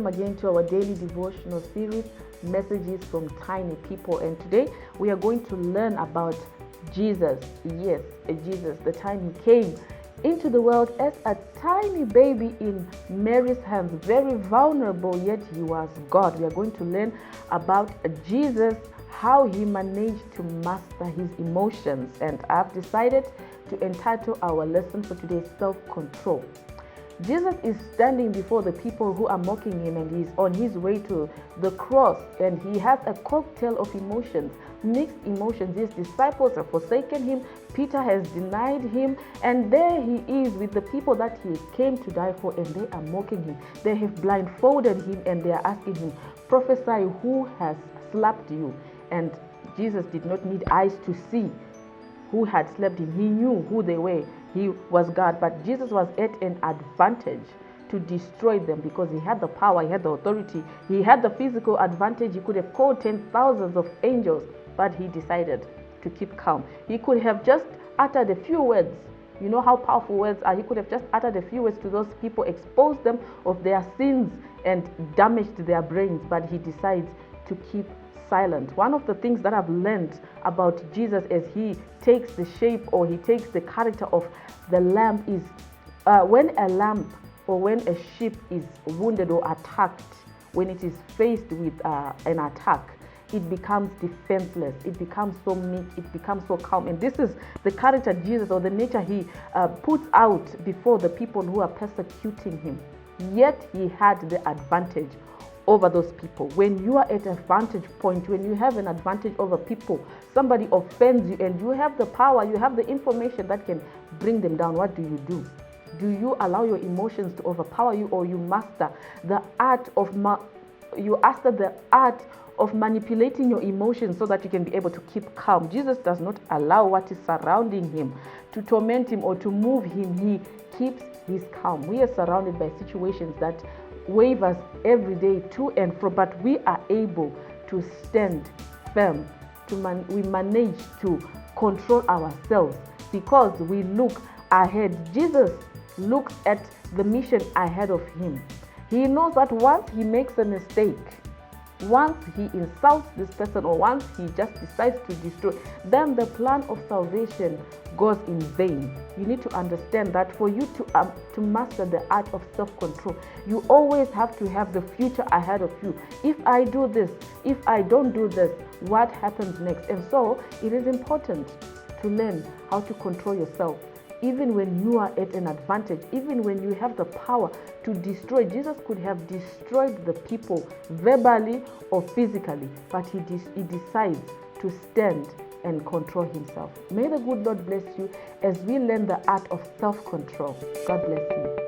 welcome again to our daily devotional series, Messages from Tiny People. And today we are going to learn about Jesus. Yes, Jesus, the time he came into the world as a tiny baby in Mary's hands, very vulnerable, yet he was God. We are going to learn about Jesus, how he managed to master his emotions. And I've decided to entitle our lesson for today, Self-Control. Jesus is standing before the people who are mocking him, and he's on his way to the cross, and he has a cocktail of emotions, mixed emotions. His disciples have forsaken him, Peter has denied him, and there he is with the people that he came to die for, and they are mocking him. They have blindfolded him, and they are asking him, prophesy, who has slapped you? And Jesus did not need eyes to see who had slapped him. He knew who they were. He was God, but Jesus was at an advantage to destroy them because he had the power, he had the authority, he had the physical advantage. He could have called 10,000s of angels, but he decided to keep calm. He could have just uttered a few words. You know how powerful words are. He could have just uttered a few words to those people, exposed them of their sins and damaged their brains, but he decides to keep silent. One of the things that I've learned about Jesus as he takes the shape or he takes the character of the lamb is when a lamb or when a sheep is wounded or attacked, when it is faced with an attack, it becomes defenseless, it becomes so meek, it becomes so calm. And this is the character Jesus, or the nature he puts out before the people who are persecuting him. Yet he had the advantage over those people. When you are at a vantage point, when you have an advantage over people, somebody offends you and you have the power, you have the information that can bring them down, what do? Do you allow your emotions to overpower you, or you master the art of manipulating your emotions so that you can be able to keep calm? Jesus does not allow what is surrounding him to torment him or to move him. He keeps his calm. We are surrounded by situations that wave us every day to and fro, but we are able to stand firm. We manage to control ourselves because we look ahead. Jesus looks at the mission ahead of him. He knows that once he makes a mistake, once he insults this person, or once he just decides to destroy, then the plan of salvation goes in vain. You need to understand that for you to master the art of self-control, you always have to have the future ahead of you. If I do this, if I don't do this, what happens next? And so it is important to learn how to control yourself, even when you are at an advantage, even when you have the power to destroy. Jesus could have destroyed the people verbally or physically, but he decides to stand and control himself. May the good Lord bless you as we learn the art of self-control. God bless you.